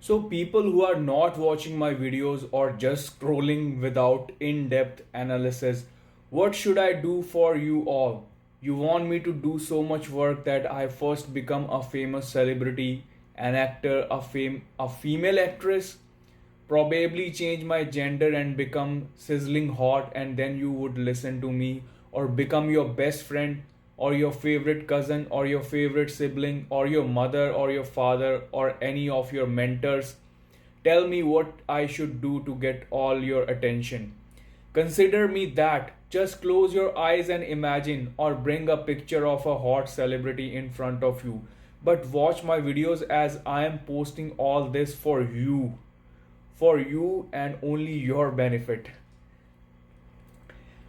So, people who are not watching my videos or just scrolling without in depth analysis, what should I do for you all? You want me to do so much work that I first become a famous celebrity, an actor, a female actress, probably change my gender and become sizzling hot, and then you would listen to me, or become your best friend, or your favorite cousin, or your favorite sibling, or your mother, or your father, or any of your mentors. Tell me what I should do to get all your attention. Consider me that. Just close your eyes and imagine, or bring a picture of a hot celebrity in front of you. But watch my videos, as I am posting all this for you and only your benefit.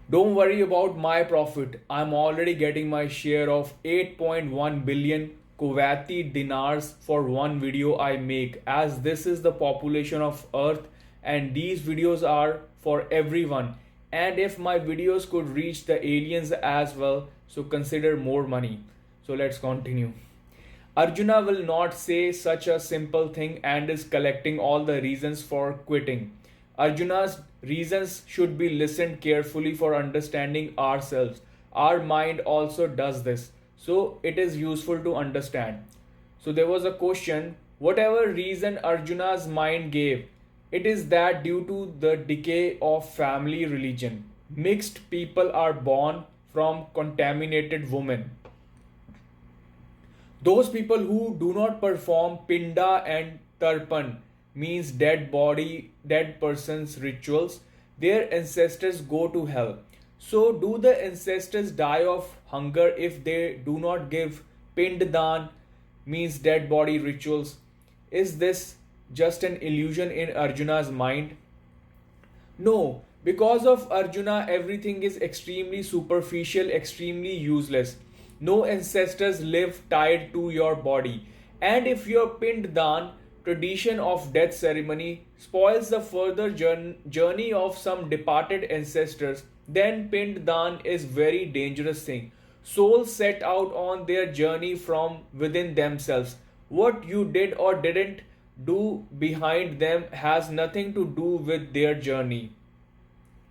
Don't worry about my profit. I'm already getting my share of 8.1 billion Kuwaiti dinars for one video I make, as this is the population of Earth and these videos are for everyone. And if my videos could reach the aliens as well, so consider more money. So let's continue. Arjuna will not say such a simple thing and is collecting all the reasons for quitting. Arjuna's reasons should be listened carefully for understanding ourselves. Our mind also does this, so it is useful to understand. So there was a question, whatever reason Arjuna's mind gave, it is that due to the decay of family religion, mixed people are born from contaminated women. Those people who do not perform Pinda and Tarpan, means dead body, dead person's rituals, their ancestors go to hell. So, do the ancestors die of hunger if they do not give Pinddan, means dead body rituals? Is this just an illusion in Arjuna's mind? No, because of Arjuna, everything is extremely superficial, extremely useless. No ancestors live tied to your body. And if your Pinddan tradition of death ceremony spoils the further journey of some departed ancestors, then Pinddan is very dangerous thing. Souls set out on their journey from within themselves. What you did or didn't do behind them has nothing to do with their journey.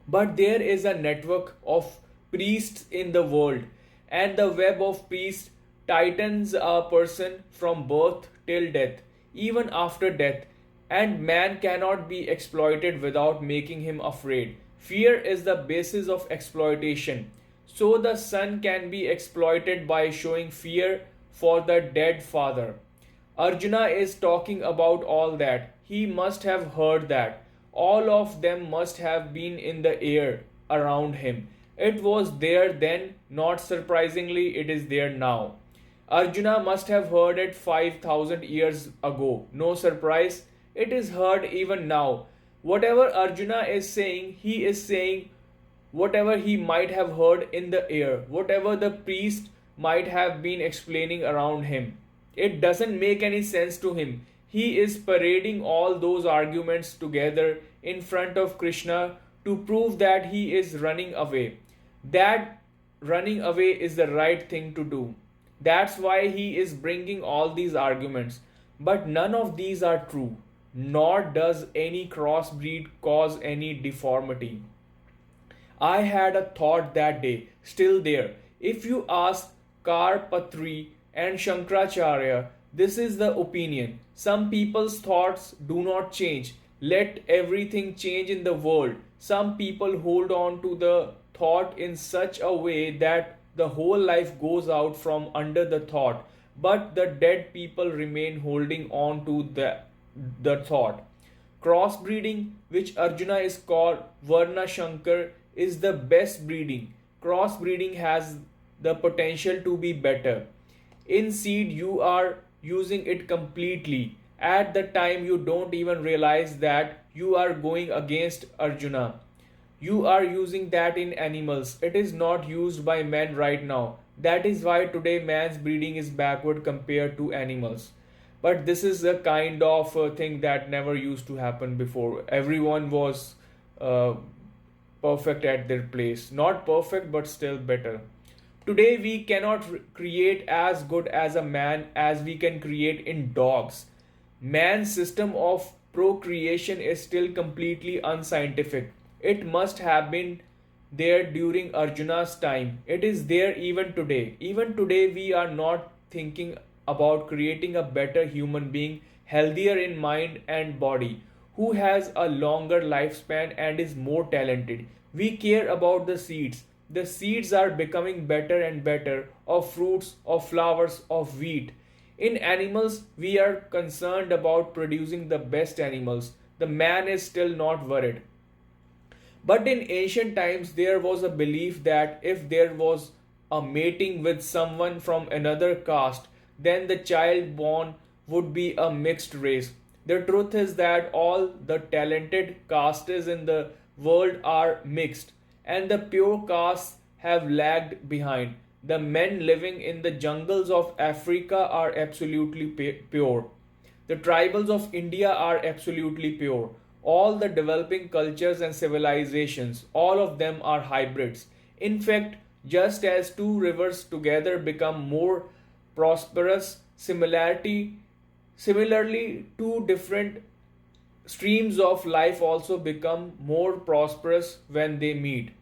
But there is a network of priests in the world, and the web of priests tightens a person from birth till death, even after death, and man cannot be exploited without making him afraid. Fear is the basis of exploitation. So the son can be exploited by showing fear for the dead father. Arjuna is talking about all that. He must have heard that. All of them must have been in the air around him. It was there then, not surprisingly, it is there now. Arjuna must have heard it 5,000 years ago. No surprise, it is heard even now. Whatever Arjuna is saying, he is saying whatever he might have heard in the air, whatever the priest might have been explaining around him. It doesn't make any sense to him. He is parading all those arguments together in front of Krishna to prove that he is running away. That running away is the right thing to do. That's why he is bringing all these arguments. But none of these are true, nor does any crossbreed cause any deformity. I had a thought that day, still there. If you ask Karpatri and Shankaracharya, this is the opinion. Some people's thoughts do not change. Let everything change in the world. Some people hold on to the thought in such a way that the whole life goes out from under the thought, but the dead people remain holding on to the thought. Crossbreeding, which Arjuna is called Varna Shankar, is the best breeding. Crossbreeding has the potential to be better. In seed, you are using it completely. At the time, you don't even realize that you are going against Arjuna. You are using that in animals. It is not used by men right now. That is why today man's breeding is backward compared to animals. But this is a kind of thing that never used to happen before. Everyone was perfect at their place. Not perfect, but still better. Today we cannot create as good as a man as we can create in dogs. Man's system of procreation is still completely unscientific. It must have been there during Arjuna's time. It is there even today. Even today, we are not thinking about creating a better human being, healthier in mind and body, who has a longer lifespan and is more talented. We care about the seeds. The seeds are becoming better and better of fruits, of flowers, of wheat. In animals, we are concerned about producing the best animals. The man is still not worried. But in ancient times, there was a belief that if there was a mating with someone from another caste, then the child born would be a mixed race. The truth is that all the talented castes in the world are mixed, and the pure castes have lagged behind. The men living in the jungles of Africa are absolutely pure. The tribals of India are absolutely pure. All the developing cultures and civilizations, all of them are hybrids. In fact, just as two rivers together become more prosperous, similarly, two different streams of life also become more prosperous when they meet.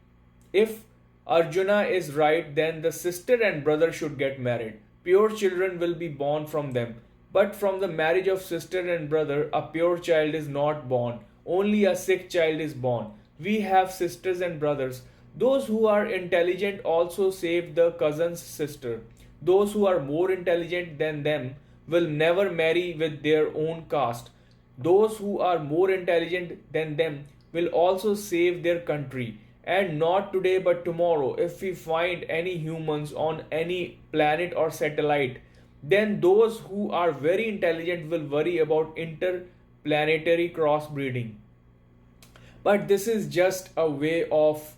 If Arjuna is right, then the sister and brother should get married. Pure children will be born from them. But from the marriage of sister and brother, a pure child is not born. Only a sick child is born. We have sisters and brothers. Those who are intelligent also save the cousin's sister. Those who are more intelligent than them will never marry with their own caste. Those who are more intelligent than them will also save their country. And not today but tomorrow, if we find any humans on any planet or satellite, then those who are very intelligent will worry about interplanetary crossbreeding. But this is just a way of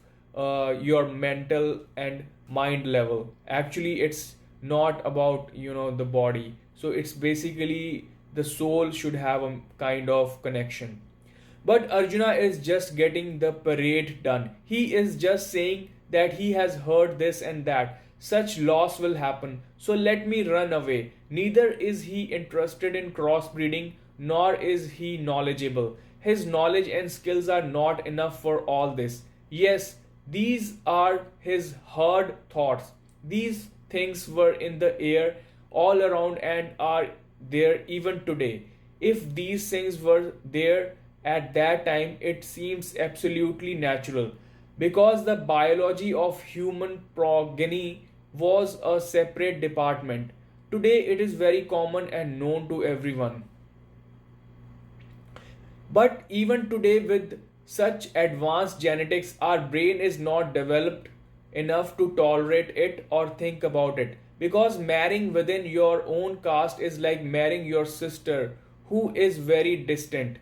your mental and mind level. Actually, it's not about the body. So it's basically the soul should have a kind of connection. But Arjuna is just getting the parade done. He is just saying that he has heard this and that. Such loss will happen, so let me run away. Neither is he interested in crossbreeding, nor is he knowledgeable. His knowledge and skills are not enough for all this. Yes, these are his hard thoughts. These things were in the air all around and are there even today. If these things were there at that time, it seems absolutely natural because the biology of human progeny was a separate department. Today, it is very common and known to everyone. But even today, with such advanced genetics, our brain is not developed enough to tolerate it or think about it. Because marrying within your own caste is like marrying your sister who is very distant.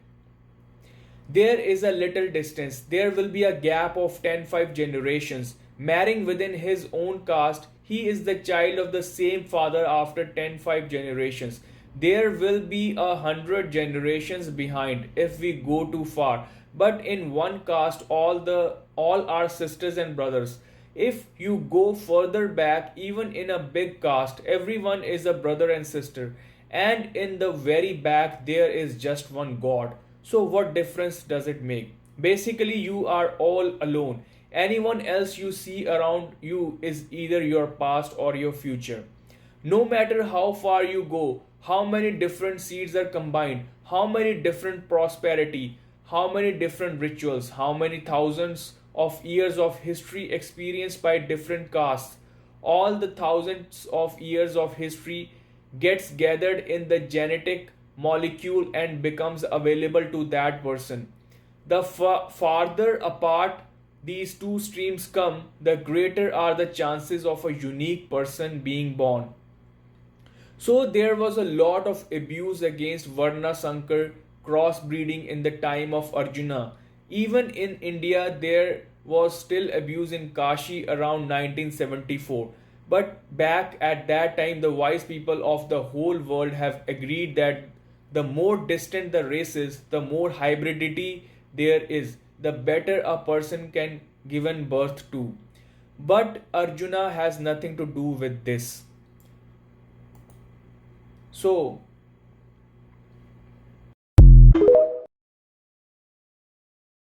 There is a little distance. There will be a gap of 10-5 generations. Marrying within his own caste, he is the child of the same father after 10-5 generations. There will be 100 generations behind if we go too far. But in one caste, all are sisters and brothers. If you go further back, even in a big caste, everyone is a brother and sister. And in the very back, there is just one God. So, what difference does it make? Basically, you are all alone. Anyone else you see around you is either your past or your future. No matter how far you go, how many different seeds are combined, how many different prosperity, how many different rituals, how many thousands of years of history experienced by different castes, all the thousands of years of history gets gathered in the genetic molecule and becomes available to that person. The farther apart these two streams come, the greater are the chances of a unique person being born. So there was a lot of abuse against Varna Sankar crossbreeding in the time of Arjuna. Even in India, there was still abuse in Kashi around 1974. But back at that time, the wise people of the whole world have agreed that the more distant the race is, the more hybridity there is, the better a person can given birth to. But Arjuna has nothing to do with this. So,